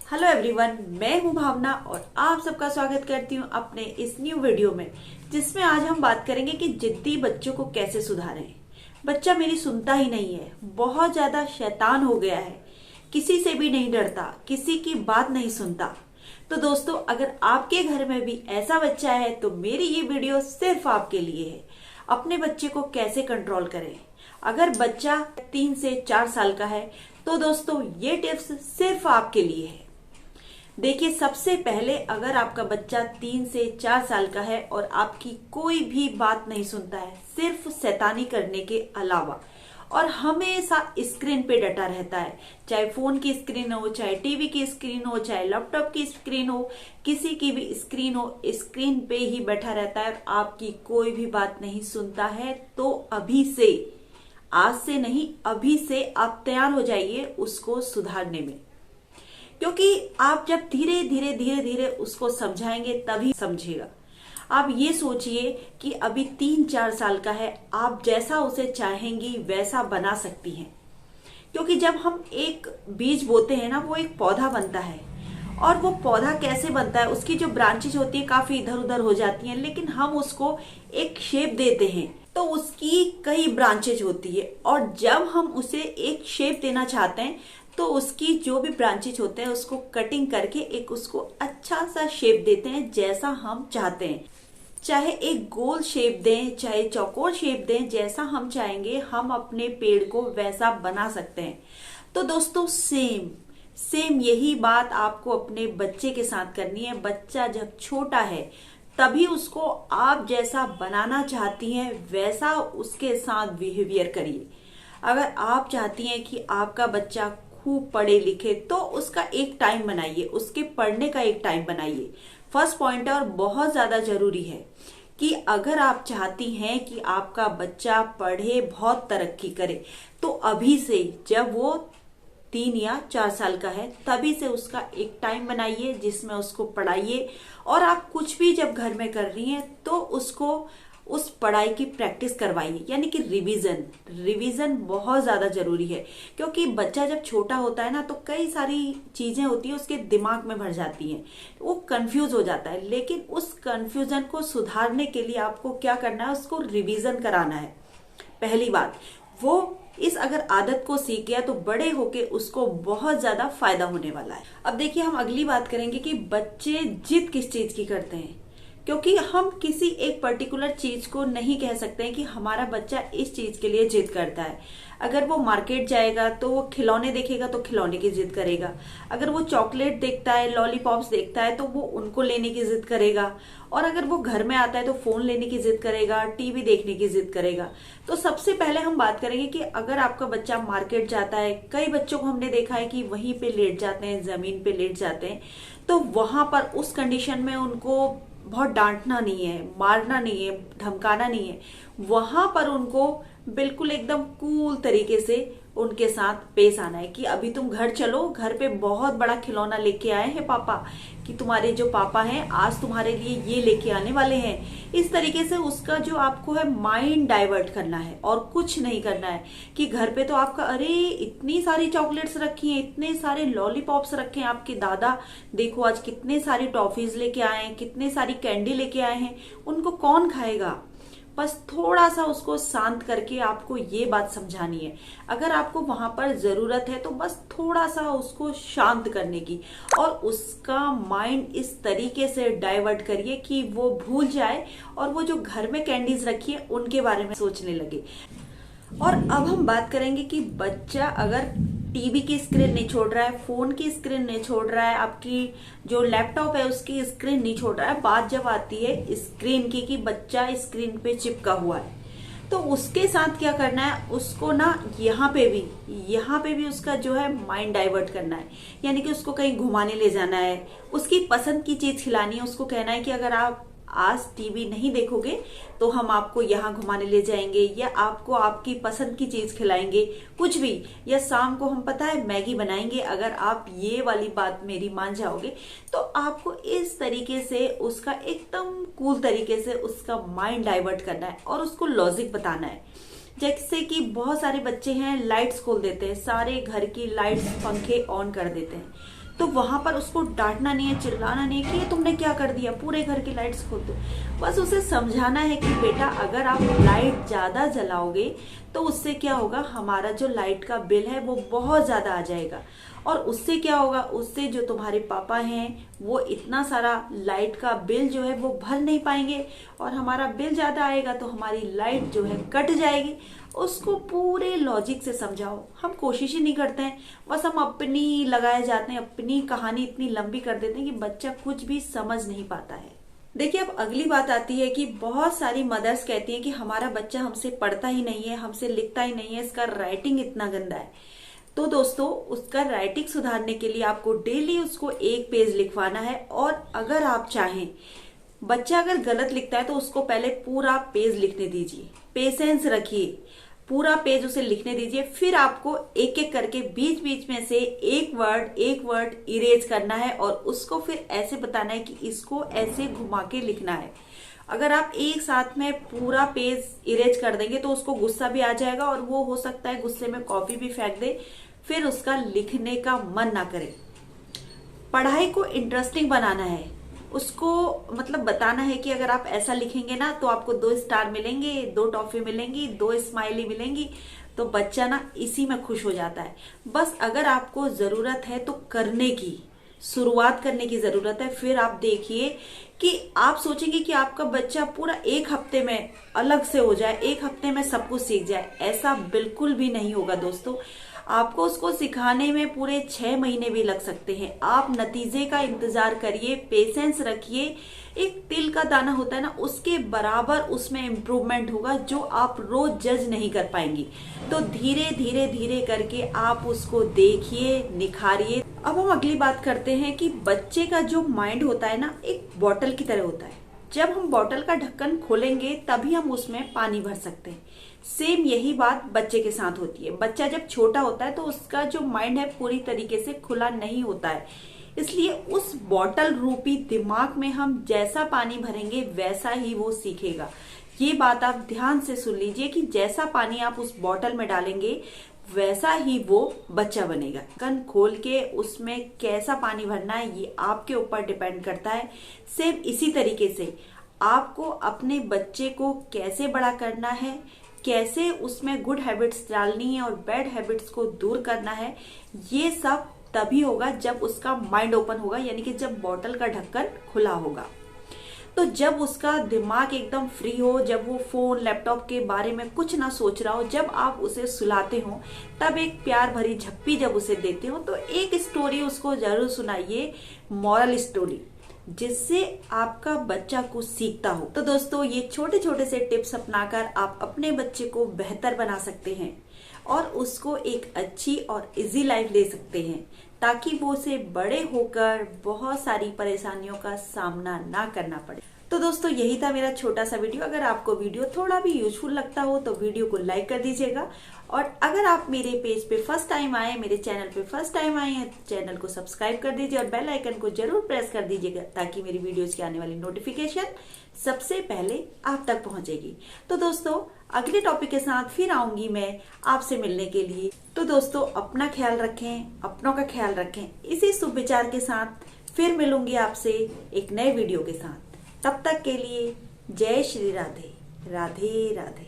Hello everyone, मैं हूं भावना और आप सबका स्वागत करती हूं अपने इस न्यू वीडियो में, जिसमें आज हम बात करेंगे कि जिद्दी बच्चों को कैसे सुधारें। बच्चा मेरी सुनता ही नहीं है, बहुत ज्यादा शैतान हो गया है, किसी से भी नहीं डरता, किसी की बात नहीं सुनता। तो दोस्तों, अगर आपके घर में भी ऐसा बच्चा है तो मेरी ये वीडियो सिर्फ आपके लिए है। अपने बच्चे को कैसे कंट्रोल करें। अगर बच्चा 3 से 4 साल का है तो दोस्तों ये टिप्स सिर्फ आपके लिए है। देखिए, सबसे पहले अगर आपका बच्चा 3 से 4 साल का है और आपकी कोई भी बात नहीं सुनता है, सिर्फ शैतानी करने के अलावा, और हमेशा स्क्रीन पे डटा रहता है, चाहे फोन की स्क्रीन हो, चाहे टीवी की स्क्रीन हो, चाहे लैपटॉप की स्क्रीन हो, किसी की भी स्क्रीन हो, स्क्रीन पे ही बैठा रहता है और आपकी कोई भी बात नहीं सुनता है, तो अभी से, आज से नहीं, अभी से आप तैयार हो जाइए उसको सुधारने में। क्योंकि आप जब धीरे धीरे धीरे धीरे उसको समझाएंगे तभी समझेगा। आप ये सोचिए कि अभी 3-4 साल का है, आप जैसा उसे चाहेंगी वैसा बना सकती हैं। क्योंकि जब हम एक बीज बोते हैं ना, वो एक पौधा बनता है, और वो पौधा कैसे बनता है, उसकी जो ब्रांचेज होती है काफी इधर उधर हो जाती हैं, लेकिन हम उसको एक शेप देते हैं तो उसकी कई ब्रांचेज होती है, और जब हम उसे एक शेप देना चाहते हैं तो उसकी जो भी ब्रांचेज होते हैं उसको कटिंग करके एक उसको अच्छा सा शेप देते हैं जैसा हम चाहते हैं। चाहे एक गोल शेप दें, चाहे चौकोर शेप दें, जैसा हम चाहेंगे हम अपने पेड़ को वैसा बना सकते हैं। तो दोस्तों, सेम यही बात आपको अपने बच्चे के साथ करनी है। बच्चा जब छोटा है तभी उसको आप जैसा बनाना चाहती हैं वैसा उसके साथ बिहेवियर करिए। अगर आप चाहती हैं कि आपका बच्चा खूब पढ़े लिखे तो उसका एक टाइम बनाइए, उसके पढ़ने का एक टाइम बनाइए। फर्स्ट पॉइंट है और बहुत ज्यादा जरूरी है कि अगर आप चाहती हैं कि आपका बच्चा पढ़े, बहुत तरक्की करे, तो अभी से, जब वो 3 या 4 साल का है, तभी से उसका एक टाइम बनाइए जिसमें उसको पढ़ाइए। और आप कुछ भी जब घर में कर रही हैं तो उसको उस पढ़ाई की प्रैक्टिस करवाइए, यानी कि रिवीजन बहुत ज्यादा जरूरी है। क्योंकि बच्चा जब छोटा होता है ना, तो कई सारी चीजें होती है उसके दिमाग में भर जाती हैं, वो कंफ्यूज हो जाता है। लेकिन उस कंफ्यूजन को सुधारने के लिए आपको क्या करना है, उसको रिवीजन कराना है। पहली बात, वो इस अगर आदत को सीख गया तो बड़े होके उसको बहुत ज्यादा फायदा होने वाला है। अब देखिए, हम अगली बात करेंगे कि बच्चे जिद किस चीज की करते हैं। क्योंकि हम किसी एक पर्टिकुलर चीज को नहीं कह सकते हैं कि हमारा बच्चा इस चीज के लिए जिद करता है। अगर वो मार्केट जाएगा तो वो खिलौने देखेगा तो खिलौने की जिद करेगा। अगर वो चॉकलेट देखता है, लॉलीपॉप्स देखता है, तो वो उनको लेने की जिद करेगा। और अगर वो घर में आता है तो फोन लेने की जिद करेगा, टीवी देखने की जिद करेगा। तो सबसे पहले हम बात करेंगे कि अगर आपका बच्चा मार्केट जाता है, कई बच्चों को हमने देखा है कि वहीं पे लेट जाते हैं, जमीन पे लेट जाते हैं, तो वहां पर उस कंडीशन में उनको बहुत डांटना नहीं है, मारना नहीं है, धमकाना नहीं है। वहां पर उनको बिल्कुल एकदम कूल तरीके से उनके साथ पेश आना है कि अभी तुम घर चलो, घर पे बहुत बड़ा खिलौना लेके आए हैं पापा, कि तुम्हारे जो पापा हैं आज तुम्हारे लिए ये लेके आने वाले हैं। इस तरीके से उसका जो आपको है माइंड डाइवर्ट करना है और कुछ नहीं करना है कि घर पे तो आपका, अरे इतनी सारी चॉकलेट्स रखी हैं, इतने सारे लॉलीपॉप्स रखे हैं, आपके दादा देखो आज कितने सारी टॉफीज लेके आए हैं, कितने सारी कैंडी लेके आए हैं, उनको कौन खाएगा। बस थोड़ा सा उसको शांत करके आपको ये बात समझानी है। अगर आपको वहां पर जरूरत है तो बस थोड़ा सा उसको शांत करने की, और उसका माइंड इस तरीके से डाइवर्ट करिए कि वो भूल जाए और वो जो घर में कैंडीज रखी है उनके बारे में सोचने लगे। और अब हम बात करेंगे कि बच्चा अगर टीवी की स्क्रीन नहीं छोड़ रहा है, फोन की स्क्रीन नहीं छोड़ रहा है, आपकी जो लैपटॉप है उसकी स्क्रीन नहीं छोड़ रहा है, बात जब आती है स्क्रीन की कि बच्चा स्क्रीन पे चिपका हुआ है, तो उसके साथ क्या करना है, उसको ना यहाँ पे भी उसका जो है माइंड डाइवर्ट करना है। यानी कि उसको कहीं घुमाने ले जाना है, उसकी पसंद की चीज खिलानी है। उसको कहना है कि अगर आप आज टीवी नहीं देखोगे तो हम आपको यहाँ घुमाने ले जाएंगे, या आपको आपकी पसंद की चीज खिलाएंगे, कुछ भी, या शाम को हम पता है मैगी बनाएंगे, अगर आप ये वाली बात मेरी मान जाओगे। तो आपको इस तरीके से उसका एकदम कूल तरीके से उसका माइंड डाइवर्ट करना है और उसको लॉजिक बताना है। जैसे कि बहुत सारे बच्चे हैं, लाइट्स खोल देते हैं, सारे घर की लाइट्स पंखे ऑन कर देते हैं, तो वहां पर उसको डांटना नहीं है, चिल्लाना नहीं है कि ये तुमने क्या कर दिया, पूरे घर की लाइट्स खोल दो। बस उसे समझाना है कि बेटा अगर आप लाइट ज्यादा जलाओगे तो उससे क्या होगा, हमारा जो लाइट का बिल है वो बहुत ज्यादा आ जाएगा, और उससे क्या होगा, उससे जो तुम्हारे पापा हैं वो इतना सारा लाइट का बिल जो है वो भर नहीं पाएंगे, और हमारा बिल ज्यादा आएगा तो हमारी लाइट जो है कट जाएगी। उसको पूरे लॉजिक से समझाओ। हम कोशिश ही नहीं करते हैं, बस हम अपनी लगाए जाते हैं, अपनी कहानी इतनी लंबी कर देते हैं कि बच्चा कुछ भी समझ नहीं पाता है। देखिए, अब अगली बात आती है कि बहुत सारी मदर्स कहती हैं कि हमारा बच्चा हमसे पढ़ता ही नहीं है, हमसे लिखता ही नहीं है, इसका राइटिंग इतना गंदा है। तो दोस्तों, उसका राइटिंग सुधारने के लिए आपको डेली उसको 1 पेज लिखवाना है, और अगर आप चाहें, बच्चा अगर गलत लिखता है तो उसको पहले पूरा पेज लिखने दीजिए, पेशेंस रखिए, पूरा पेज उसे लिखने दीजिए। फिर आपको एक एक करके बीच बीच में से एक वर्ड इरेज करना है, और उसको फिर ऐसे बताना है कि इसको ऐसे घुमा के लिखना है। अगर आप एक साथ में पूरा पेज इरेज कर देंगे तो उसको गुस्सा भी आ जाएगा, और वो हो सकता है गुस्से में कॉपी भी फेंक दे, फिर उसका लिखने का मन ना करे। पढ़ाई को इंटरेस्टिंग बनाना है, उसको मतलब बताना है कि अगर आप ऐसा लिखेंगे ना तो आपको 2 स्टार मिलेंगे, 2 टॉफी मिलेंगी, 2 स्माइली मिलेंगी। तो बच्चा ना इसी में खुश हो जाता है। बस अगर आपको जरूरत है तो करने की, शुरुआत करने की जरूरत है। फिर आप देखिए कि आप सोचेंगे कि आपका बच्चा पूरा 1 हफ्ते में अलग से हो जाए, 1 हफ्ते में सब कुछ सीख जाए। ऐसा बिल्कुल भी नहीं होगा दोस्तों। आपको उसको सिखाने में पूरे 6 महीने भी लग सकते हैं। आप नतीजे का इंतजार करिए, पेशेंस रखिए। एक तिल का दाना होता है ना, उसके बराबर उसमें इम्प्रूवमेंट होगा, जो आप रोज जज नहीं कर पाएंगी। तो धीरे धीरे धीरे करके आप उसको देखिए, निखारिए। अब हम अगली बात करते हैं कि बच्चे का जो माइंड होता है ना, एक बॉटल की तरह होता है। जब हम बॉटल का ढक्कन खोलेंगे तभी हम उसमें पानी भर सकते हैं। सेम यही बात बच्चे के साथ होती है। बच्चा जब छोटा होता है तो उसका जो माइंड है पूरी तरीके से खुला नहीं होता है, इसलिए उस बॉटल रूपी दिमाग में हम जैसा पानी भरेंगे वैसा ही वो सीखेगा। ये बात आप ध्यान से सुन लीजिए कि जैसा पानी आप उस बॉटल में डालेंगे वैसा ही वो बच्चा बनेगा। ढक्कन खोल के उसमें कैसा पानी भरना है ये आपके ऊपर डिपेंड करता है। सेम इसी तरीके से आपको अपने बच्चे को कैसे बड़ा करना है, कैसे उसमें गुड हैबिट्स डालनी है और बैड हैबिट्स को दूर करना है, ये सब तभी होगा जब उसका माइंड ओपन होगा, यानी कि जब बॉटल का ढक्कन खुला होगा। तो जब उसका दिमाग एकदम फ्री हो, जब वो फोन लैपटॉप के बारे में कुछ ना सोच रहा हो, जब आप उसे सुलाते हो, तब एक प्यार भरी झप्पी जब उसे देते हो तो एक स्टोरी उसको जरूर सुनाइए, मॉरल स्टोरी, जिससे आपका बच्चा कुछ सीखता हो। तो दोस्तों, ये छोटे छोटे से टिप्स अपनाकर आप अपने बच्चे को बेहतर बना सकते हैं और उसको एक अच्छी और इजी लाइफ दे सकते हैं, ताकि वो उसे बड़े होकर बहुत सारी परेशानियों का सामना ना करना पड़े। तो दोस्तों, यही था मेरा छोटा सा वीडियो। अगर आपको वीडियो थोड़ा भी यूजफुल लगता हो तो वीडियो को लाइक कर दीजिएगा, और अगर आप मेरे पेज पे फर्स्ट टाइम आए, मेरे चैनल पे फर्स्ट टाइम आए हैं, चैनल को सब्सक्राइब कर दीजिए और बेल आइकन को जरूर प्रेस कर दीजिएगा, ताकि मेरी वीडियोज की आने वाली नोटिफिकेशन सबसे पहले आप तक पहुंचेगी। तो दोस्तों, अगले टॉपिक के साथ फिर आऊंगी मैं आपसे मिलने के लिए। तो दोस्तों, अपना ख्याल रखें, अपनों का ख्याल रखें। इसी शुभ विचार के साथ फिर मिलूंगी आपसे एक नए वीडियो के साथ। तब तक के लिए जय श्री राधे, राधे राधे।